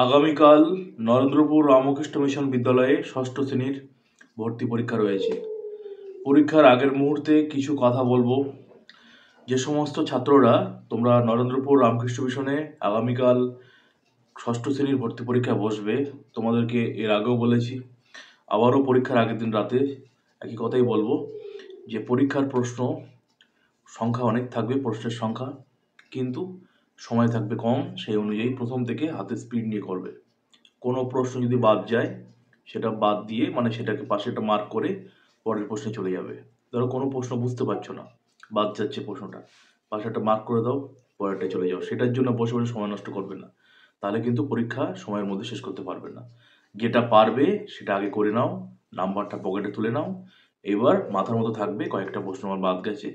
আগামীকাল নরেন্দ্রপুর রামকৃষ্ণ মিশন বিদ্যালয়ে ষষ্ঠ শ্রেণীর ভর্তি পরীক্ষা রয়েছে। পরীক্ষার আগের মুহূর্তে কিছু কথা বলবো। যে সমস্ত ছাত্ররা তোমরা নরেন্দ্রপুর রামকৃষ্ণ মিশনে আগামীকাল ষষ্ঠ শ্রেণীর ভর্তি পরীক্ষা বসবে, তোমাদেরকে এর আগেও বলেছি, আবারও পরীক্ষার আগের দিন রাতে একই কথাই বলবো যে পরীক্ষার প্রশ্ন সংখ্যা অনেক থাকবে, প্রশ্নের সংখ্যা, কিন্তু সময় থাকবে কম। সেই অনুযায়ী প্রথম থেকে হাতে স্পিড নিয়ে করবে। কোনো প্রশ্ন যদি বাদ যায় সেটা বাদ দিয়ে সেটাকে পাশে একটা মার্ক করে পরের প্রশ্নে চলে যাবে। ধরো কোনো প্রশ্ন বুঝতে পারছো না, বাদ যাচ্ছে প্রশ্নটা, পাশে একটা মার্ক করে দাও, পরেরটা চলে যাও। সেটার জন্য বসে বসে সময় নষ্ট করবে না, তাহলে কিন্তু পরীক্ষা সময়ের মধ্যে শেষ করতে পারবে না। যেটা পারবে সেটা আগে করে নাও, নাম্বারটা পকেটে তুলে নাও। এবার মাথার মতো থাকবে কয়েকটা প্রশ্ন আমার বাদ গেছে,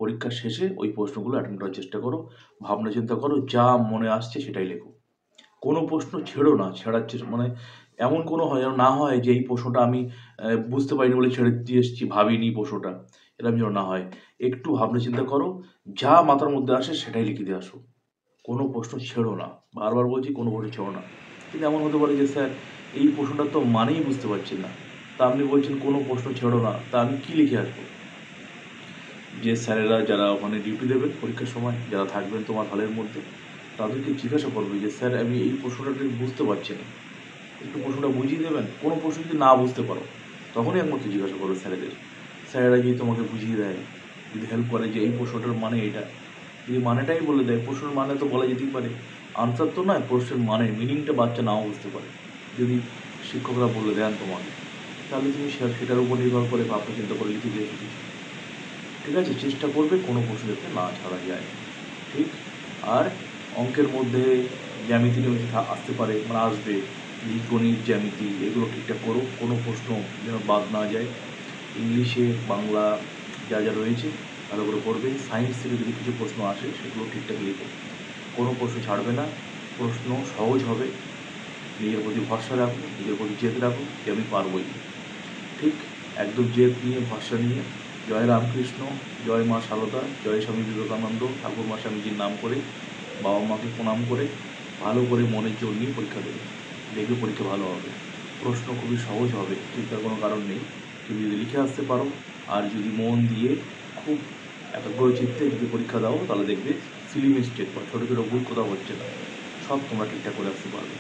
পরীক্ষার শেষে ওই প্রশ্নগুলো অ্যাটেন্ড করার চেষ্টা করো, ভাবনা চিন্তা করো, যা মনে আসছে সেটাই লেখো। কোনো প্রশ্ন ছেড়ো না, ছেড়ার এমন কোনো হয় যেন না হয় যে এই প্রশ্নটা আমি বুঝতে পারিনি বলে ছেড়ে দিয়ে এসেছি, ভাবিনি প্রশ্নটা, এরকম যেন না হয়। একটু ভাবনা চিন্তা করো, যা মাথার মধ্যে আসে সেটাই লিখে দিয়ে আসো, কোনো প্রশ্ন ছেড়ো না। বারবার বলছি, কোনো প্রশ্ন ছেড়ো না। কিন্তু এমন হতে পারে যে স্যার এই প্রশ্নটা তো মানেই বুঝতে পারছি না, তা আপনি বলছেন কোনো প্রশ্ন ছেড়ো না, তা আমি কী লিখে আসবো? যে স্যারেরা যারা ওখানে ডিউটি দেবেন পরীক্ষার সময়, যারা থাকবেন তোমার হলের মধ্যে, তাদেরকে জিজ্ঞাসা করবে যে স্যার আমি এই প্রশ্নটা ঠিক বুঝতে পারছি না, একটু প্রশ্নটা বুঝিয়ে দেবেন। কোনো প্রশ্ন যদি না বুঝতে পারো তখনই একমাত্র জিজ্ঞাসা করো স্যারেদের। স্যারেরা যদি তোমাকে বুঝিয়ে দেয়, যদি হেল্প করে যে এই প্রশ্নটার মানে এটা, যদি মানেটাই বলে দেয়, প্রশ্নের মানে তো বলা যেতেই পারে, আনসার তো নয়, প্রশ্নের মানে মিনিংটা বাচ্চা নাও বুঝতে পারে, যদি শিক্ষকরা বলে দেন তোমাকে, তাহলে তুমি সেটার উপর নির্ভর করে ভাবনা চিন্তা করে লিখে দিয়ে এসেছি। ঠিক আছে, চেষ্টা করবে কোনো প্রশ্ন যাতে না ছাড়া যায়, ঠিক। আর অঙ্কের মধ্যে জ্যামিতি আসতে পারে, আসবে, বীজগণিত, জ্যামিতি, এগুলো ঠিকঠাক করো, কোনো প্রশ্ন যেন বাদ না যায়। ইংলিশে, বাংলা যা যা রয়েছে ভালো করে পড়বে। সায়েন্স থেকে যদি কিছু প্রশ্ন আসে সেগুলো ঠিকঠাক লিখো, কোনো প্রশ্ন ছাড়বে না, প্রশ্ন সহজ হবে। নিজের প্রতি ভরসা রাখো, নিজের প্রতি জেদ রাখো যে আমি পারবই, ঠিক। একদম জেদ নিয়ে, ভরসা নিয়ে, জয় রামকৃষ্ণ, জয় মা সারদা, জয় স্বামী বিবেকানন্দ, ঠাকুরমা স্বামীজির নাম করে, বাবা মাকে প্রণাম করে, ভালো করে মনের জোর নিয়ে পরীক্ষা দেবে, দেখবে পরীক্ষা ভালো হবে। প্রশ্ন খুবই সহজ হবে, চিন্তার কোনো কারণ নেই। তুমি যদি লিখে আসতে পারো আর যদি মন দিয়ে খুব একাগ্র চিত্তে যদি পরীক্ষা দাও, তাহলে দেখবে সিলি মিস্টেক বা ছোটো ছোটো ভুল কোথাও হচ্ছে না, সব তোমরা ঠিকঠাক করে আসতে পারবে।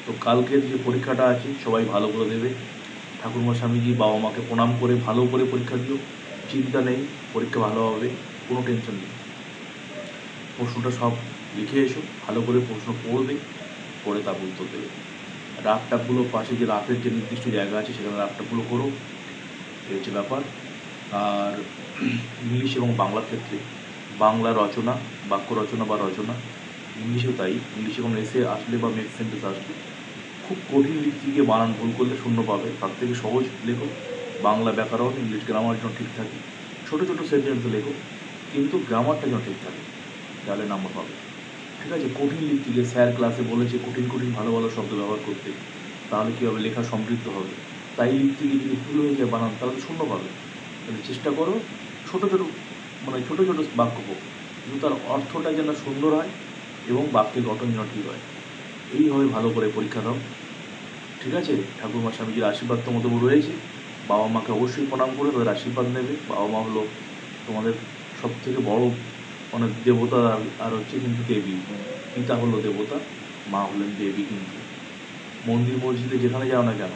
তো কালকের যে পরীক্ষাটা আছে সবাই ভালো করে দেবে, ঠাকুরমা স্বামীজি, বাবা মাকে প্রণাম করে ভালো করে পরীক্ষা দিও, চিন্তা নেই, পরীক্ষা ভালো হবে, কোনো টেনশন নেই। প্রশ্নটা সব লিখে এসো, ভালো করে প্রশ্ন পড়বে, পড়ে তারপর উত্তর দেবে। রাফটাপগুলো পাশে যে রাফের যে নির্দিষ্ট জায়গা আছে সেখানে রাফটাপগুলো করো, এই হচ্ছে ব্যাপার। আর ইংলিশ এবং বাংলার ক্ষেত্রে বাংলা রচনা, বাক্য রচনা বা রচনা, ইংলিশেও তাই, ইংলিশে কোনো এসে আসলে বা মেক সেন্টেন্স আসলে খুব কঠিন লিখতে গিয়ে বানান ভুল করলে শূন্য পাবে, তার থেকে সহজ লেখো। বাংলা ব্যাকরণ, ইংলিশ গ্রামার যেন ঠিক থাকে, ছোটো ছোটো সেন্টেন্স লেখো, কিন্তু গ্রামারটা যেন ঠিক থাকে, তাহলে নাম্বার পাবে। ঠিক আছে, কঠিন লিখতে গিয়ে স্যার ক্লাসে বলেছে কঠিন কঠিন ভালো ভালো শব্দ ব্যবহার করতে, তাহলে কী হবে, লেখা সমৃদ্ধ হবে। তাই লিখতে গিয়ে যদি ভুল হয়ে যায় বানান, তাহলে তো শূন্য পাবে। তাহলে চেষ্টা করো ছোটো ছোটো ছোটো ছোটো বাক্য হোক, কিন্তু তার অর্থটা যেন সুন্দর হয় এবং বাক্যের গঠন যেন ঠিক হয়। এইভাবে ভালো করে পরীক্ষা দাও, ঠিক আছে। ঠাকুরমা স্বামীজির আশীর্বাদ তোমাদের উপর রয়েছে, বাবা মাকে অবশ্যই প্রণাম করে তাদের আশীর্বাদ নেবে। বাবা মা হলো তোমাদের সবথেকে বড় দেবতা, আর হচ্ছে কিন্তু দেবী। পিতা হলো দেবতা, মা হলেন দেবী। কিন্তু মন্দির মসজিদে যেখানে যাও না কেন,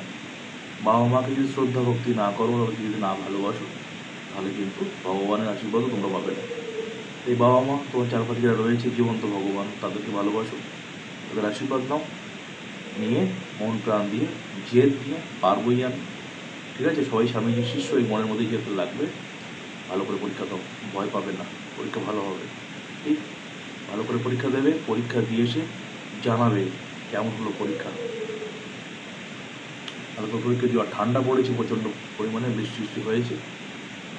বাবা মাকে যদি শ্রদ্ধা ভক্তি না করো, যদি না ভালোবাসো, তাহলে কিন্তু ভগবানের আশীর্বাদও তোমরা পাবে না। এই বাবা মা তোমার চারপাশে যারা রয়েছে জীবন্ত ভগবান, তাদেরকে ভালোবাসো, তাদের আশীর্বাদ নাও, নিয়ে মন প্রাণ দিয়ে, জেদ দিয়ে পারবই আমি, ঠিক আছে। সবাই স্বামীজির শিষ্য, এই মনের মধ্যেই যেতে লাগবে। ভালো করে পরীক্ষা দাও, ভয় পাবে না, পরীক্ষা ভালো হবে, ঠিক। ভালো করে পরীক্ষা দেবে, পরীক্ষা দিয়ে এসে জানাবে কেমন হলো পরীক্ষা। ভালো করে পরীক্ষা দিও। আর ঠান্ডা পড়েছে প্রচণ্ড পরিমাণে, বৃষ্টি হয়েছে,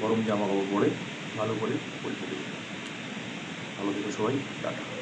গরম জামা কাপড় পরে ভালো করে পরীক্ষা দেবে। ভালো থেকো সবাই, টাটা।